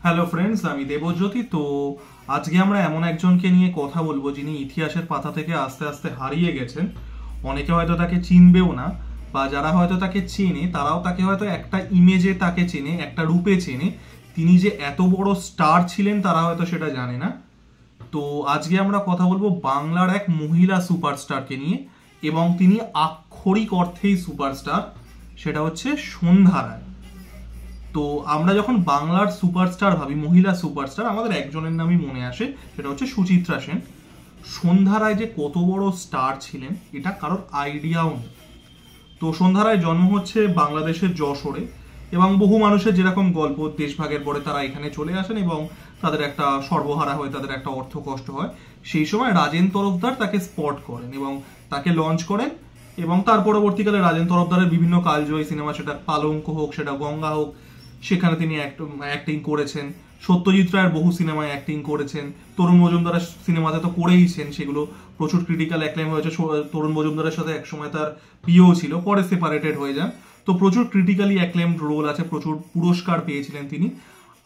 Hello friends, আমি দেবজ্যোতি। তো আজকে আমরা এমন একজনকে নিয়ে কথা বলবো যিনি ইতিহাসের পাতা থেকে আস্তে আস্তে হারিয়ে গেছেন। অনেকে হয়তো তাকে চিনবেও না, বা যারা হয়তো তাকে চেনে তারাও তাকে হয়তো একটা ইমেজে তাকে চেনে, একটা রূপে চেনে। তিনি যে এত বড় স্টার ছিলেন তারা হয়তো সেটা জানে না। তো আজকে আমরা কথা বলবো বাংলার এক মহিলা সুপারস্টারকে নিয়ে, এবং তিনি আক্ষরিক অর্থেই সুপারস্টার। সেটা হচ্ছে সন্ধ্যা রায়। তো আমরা যখন বাংলার সুপারস্টার ভাবি, মহিলা সুপারস্টার, আমাদের একজনের নামই মনে আসে, সেটা হচ্ছে সুচিত্রা সেন। সন্ধ্যা রায় যে কত বড় স্টার ছিলেন এটা কারোর আইডিয়াও নেই। তো সন্ধ্যা রায় জন্ম হচ্ছে বাংলাদেশের যশোরে, এবং বহু মানুষের যেরকম গল্প, দেশভাগের পরে তারা এখানে চলে আসেন এবং তাদের একটা সর্বহারা হয়, তাদের একটা অর্থ কষ্ট হয়। সেই সময় রাজেন তরফদার তাকে স্পট করেন এবং তাকে লঞ্চ করেন, এবং তার পরবর্তীকালে রাজেন তরফদারের বিভিন্ন কালজয়ী সিনেমা, সেটা পালঙ্ক হোক, সেটা গঙ্গা হোক, সেখানে তিনি অ্যাক্টিং করেছেন। সত্যজিৎ রায়ের বহু সিনেমায় অ্যাক্টিং করেছেন। তরুণ মজুমদারের সিনেমাতে তো করেইছেন, সেগুলো প্রচুর ক্রিটিক্যাল অ্যাক্লেম হয়েছে। তরুণ মজুমদারের সাথে একসময় তার প্রিয়ও ছিল, পরে সেপারেটেড হয়ে যান। তো প্রচুর ক্রিটিক্যালি অ্যাক্লেমড রোল আছে, প্রচুর পুরস্কার পেয়েছিলেন তিনি।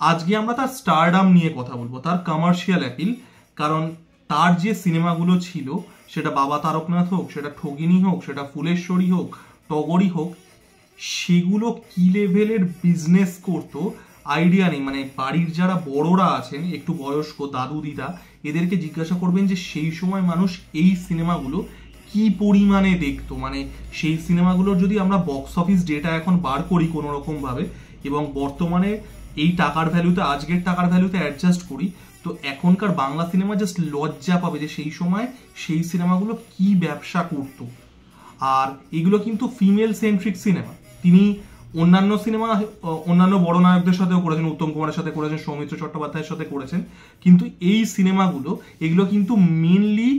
আজকে আমরা তার স্টারডাম নিয়ে কথা বলবো, তার কমার্শিয়াল অ্যাপিল। কারণ তার যে সিনেমাগুলো ছিল, সেটা বাবা তারকনাথ হোক, সেটা ঠগিনী হোক, সেটা ফুলেশ্বরী হোক, টগরি হোক, সেগুলো কি লেভেলের বিজনেস করতো আইডিয়া নেই। মানে বাড়ির যারা বড়রা আছেন, একটু বয়স্ক দাদু দিদা, এদেরকে জিজ্ঞাসা করবেন যে সেই সময় মানুষ এই সিনেমাগুলো কি পরিমাণে দেখতো। মানে সেই সিনেমাগুলোর যদি আমরা বক্স অফিস ডেটা এখন বার করি কোনো রকম ভাবে, এবং বর্তমানে এই টাকার ভ্যালুতে, আজকের টাকার ভ্যালুতে অ্যাডজাস্ট করি, তো এখনকার বাংলা সিনেমা জাস্ট লজ্জা পাবে যে সেই সময় সেই সিনেমাগুলো কি ব্যবসা করতো। আর এগুলো কিন্তু ফিমেল সেন্ট্রিক সিনেমা। তিনি অন্যান্য সিনেমা, অন্যান্য বড় নায়কদের সাথেও করেছেন, উত্তম কুমারের সাথে করেছেন, সৌমিত্র চট্টোপাধ্যায়ের সাথে করেছেন, কিন্তু এই সিনেমাগুলো, এগুলো কিন্তু মেনলি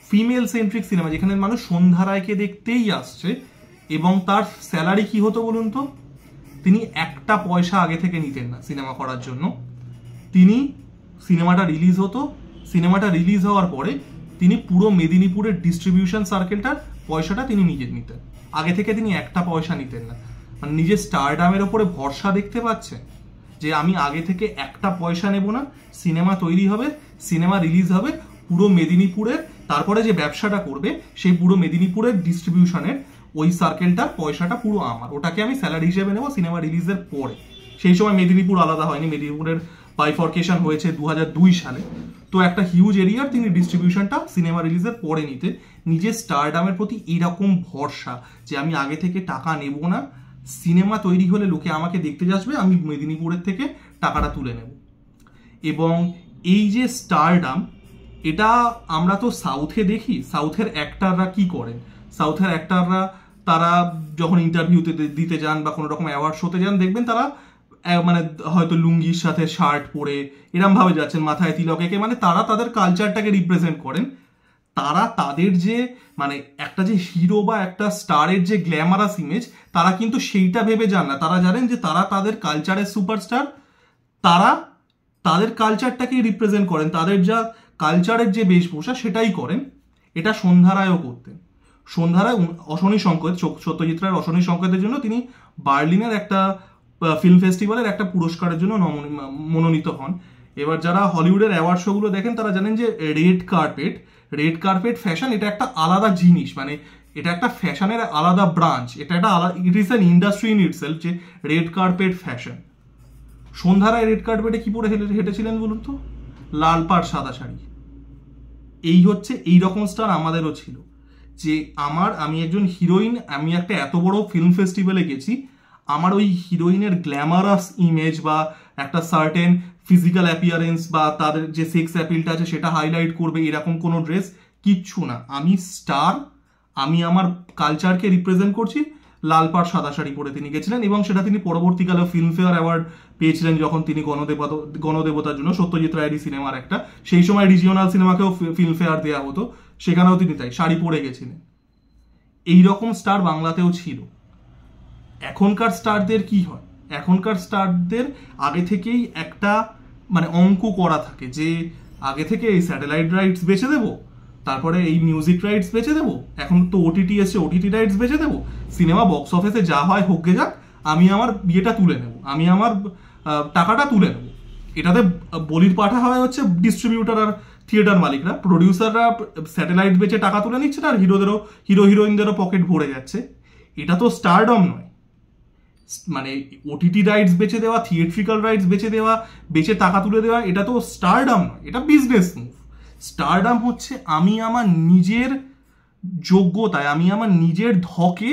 ফিমেল সেন্ট্রিক সিনেমা, যেখানে মানুষ সন্ধ্যা রায়কে দেখতেই আসছে। এবং তার স্যালারি কি হতো বলুন তো? তিনি একটা পয়সা আগে থেকে নিতেন না সিনেমা করার জন্য। তিনি সিনেমাটা রিলিজ হতো, সিনেমাটা রিলিজ হওয়ার পরে তিনি পুরো মেদিনীপুরের ডিস্ট্রিবিউশন সার্কেলটার পয়সাটা তিনি নিজে নিতেন। আগে থেকে তিনি একটা পয়সা নিতেন না। মানে নিজের স্টারডামের ওপরে ভরসা, দেখতে পাচ্ছেন যে আমি আগে থেকে একটা পয়সা নেব না, সিনেমা তৈরি হবে, সিনেমা রিলিজ হবে, পুরো মেদিনীপুরের, তারপরে যে ব্যবসাটা করবে সেই পুরো মেদিনীপুরের ডিস্ট্রিবিউশনের ওই সার্কেলটার পয়সাটা পুরো আমার, ওটাকে আমি স্যালারি হিসেবে নেব সিনেমা রিলিজের পরে। সেই সময় মেদিনীপুর আলাদা হয়নি, মেদিনীপুরের বাইফরকেশন হয়েছে 2002 সালে। তো একটা হিউজ এরিয়ার তিনি ডিস্ট্রিবিউশনটা সিনেমা রিলিজের পরে নিতে, নিজের স্টারডামের প্রতি এইরকম ভরসা যে আমি আগে থেকে টাকা নেব না, সিনেমা তৈরি হলে লোকে আমাকে দেখতে যাবে, আমি মেদিনীপুরের থেকে টাকাটা তুলে নেব। এবং এই যে স্টারডাম, এটা আমরা তো সাউথে দেখি, সাউথের অ্যাক্টাররা কি করেন। সাউথের অ্যাক্টাররা তারা যখন ইন্টারভিউতে দিতে যান বা কোনো রকম অ্যাওয়ার্ড শোতে যান, দেখবেন তারা মানে হয়তো লুঙ্গির সাথে শার্ট পরে এরম ভাবে যাচ্ছেন, মাথায় তিলক এঁকে। মানে তারা তাদের কালচারটাকে রিপ্রেজেন্ট করেন। তারা তাদের যে মানে একটা যে হিরো বা একটা স্টারের যে গ্ল্যামারাস ইমেজ, তারা কিন্তু সেইটা ভেবে যান না। তারা জানেন যে তারা তাদের কালচারের সুপারস্টার, তারা তাদের কালচারটাকেই রিপ্রেজেন্ট করেন, তাদের যা কালচারের যে বেশভূষা সেটাই করেন। এটা সন্ধ্যা রায়ও করতেন। সন্ধ্যা রায় অশনি সংকেত, সত্যজিৎ রায়ের অশনি সংকেতের জন্য তিনি বার্লিনের একটা ফিল্ম ফেস্টিভ্যালের একটা পুরস্কারের জন্য মনোনীত হন। এবার যারা হলিউডের অ্যাওয়ার্ড শোগুলো দেখেন তারা জানেন যে রেড কার্পেট ফ্যাশন, এটা একটা আলাদা জিনিস। মানে এটা একটা ফ্যাশনের আলাদা ব্রাঞ্চ, এটা একটা আলাদা, it is an industry in itself, যে রেড কার্পেট ফ্যাশন। সন্ধ্যা রায় রেড কার্পেটে কি পরে হেঁটেছিলেন বলুন তো? লাল পাড় সাদা শাড়ি। এই হচ্ছে, এই রকম স্টার আমাদেরও ছিল। যে আমি একজন হিরোইন, আমি একটা এত বড় ফিল্ম ফেস্টিভ্যালে গেছি, আমার ওই হিরোইনের গ্ল্যামারাস ইমেজ বা একটা সার্টেন ফিজিক্যাল অ্যাপিয়ারেন্স বা তাদের যে সেক্স অ্যাপিলটা আছে সেটা হাইলাইট করবে, এরকম কোনো ড্রেস কিচ্ছু না। আমি স্টার, আমি আমার কালচারকে রিপ্রেজেন্ট করছি। লাল পাড় সাদা শাড়ি পরে তিনি গেছিলেন, এবং সেটা তিনি পরবর্তীকালে ফিল্মফেয়ার অ্যাওয়ার্ড পেয়েছিলেন যখন তিনি গণদেবতার জন্য, সত্যজিৎ রায়েরই সিনেমার একটা, সেই সময় রিজিওনাল সিনেমাকেও ফিল্মফেয়ার দেওয়া হতো, সেখানেও তিনি তাই শাড়ি পরে গেছিলেন। এইরকম স্টার বাংলাতেও ছিল। এখনকার স্টারদের কি হয়? এখনকার স্টারদের আগে থেকেই একটা মানে অঙ্ক করা থাকে যে আগে থেকে এই স্যাটেলাইট রাইটস বেচে দেবো, তারপরে এই মিউজিক রাইটস বেচে দেবো, এখন তো ওটিটি এসছে, ওটিটি রাইটস বেচে দেবো, সিনেমা বক্স অফিসে যা হয় হোক গে যাক, আমি আমার বিয়েটা তুলে নেবো, আমি আমার টাকাটা তুলে নেবো। এটাতে বলির পাঠা হয় হচ্ছে ডিস্ট্রিবিউটার আর থিয়েটার মালিকরা, প্রডিউসাররা স্যাটেলাইট বেচে টাকা তুলে নিচ্ছে আর হিরো হিরোইনদেরও পকেট ভরে যাচ্ছে। এটা তো স্টারডম নয়, মানে ওটিটি রাইটস বেচে দেওয়া, থিয়েট্রিক্যাল রাইটস বেচে টাকা তুলে দেওয়া, এটা তো স্টারডম নয়, এটা বিজনেস মুভ। স্টারডম হচ্ছে আমি আমার নিজের যোগ্যতায়, আমি আমার নিজের ধকে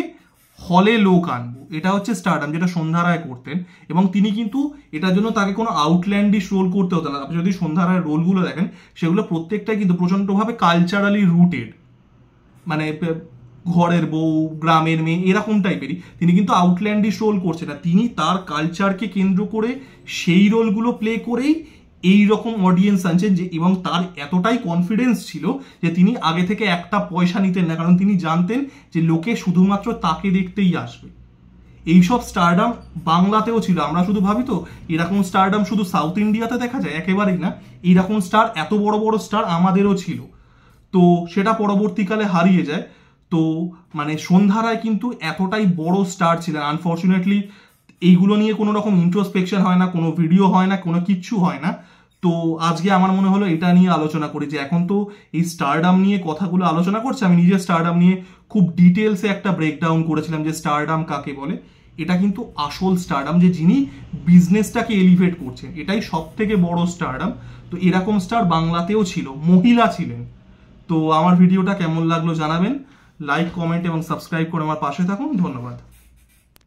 হলে লোক আনবো, এটা হচ্ছে স্টারডম, যেটা সন্ধ্যা রায় করতেন। এবং তিনি কিন্তু এটার জন্য তাকে কোনো আউটল্যান্ডিশ রোল করতে হতো না। আপনি যদি সন্ধ্যা রায়ের রোলগুলো দেখেন, সেগুলো প্রত্যেকটাই কিন্তু প্রচণ্ডভাবে কালচারালি রুটেড, মানে ঘরের বউ, গ্রামের মেয়ে, এরকম টাইপেরই। তিনি কিন্তু আউটল্যান্ডিশ রোল করছে না, তিনি তার কালচারকে কেন্দ্র করে সেই রোলগুলো প্লে করেই এই রকম অডিয়েন্স আনছেন। যে এবং তার এতটাই কনফিডেন্স ছিল যে তিনি আগে থেকে একটা পয়সা নিতেন না, কারণ তিনি জানতেন যে লোকে শুধুমাত্র তাকে দেখতেই আসবে। এইসব স্টারডাম বাংলাতেও ছিল। আমরা শুধু ভাবি তো এরকম স্টারডাম শুধু সাউথ ইন্ডিয়াতে দেখা যায়, একেবারেই না। এইরকম স্টার, এত বড় বড় স্টার আমাদেরও ছিল, তো সেটা পরবর্তীকালে হারিয়ে যায়। তো মানে সন্ধ্যা রায় কিন্তু এতটাই বড় স্টার ছিলেন। আনফর্চুনেটলি এইগুলো নিয়ে কোনো রকম ইন্ট্রোস্পেকশন হয় না, কোনো ভিডিও হয় না, কোনো কিচ্ছু হয় না। তো আজকে আমার মনে হলো এটা নিয়ে আলোচনা করি, যে এখন তো এই স্টারডাম নিয়ে কথাগুলো আলোচনা করছে, আমি নিজে স্টারডাম নিয়ে খুব ডিটেলসে একটা ব্রেকডাউন করেছিলাম যে স্টারডাম কাকে বলে। এটা কিন্তু আসল স্টারডাম, যে যিনি বিজনেসটাকে এলিভেট করছেন, এটাই সব থেকে বড় স্টারডাম। তো এরকম স্টার বাংলাতেও ছিল, মহিলা ছিলেন। তো আমার ভিডিওটা কেমন লাগলো জানাবেন, লাইক, কমেন্ট এবং সাবস্ক্রাইব করে আমার পাশে থাকুন। ধন্যবাদ।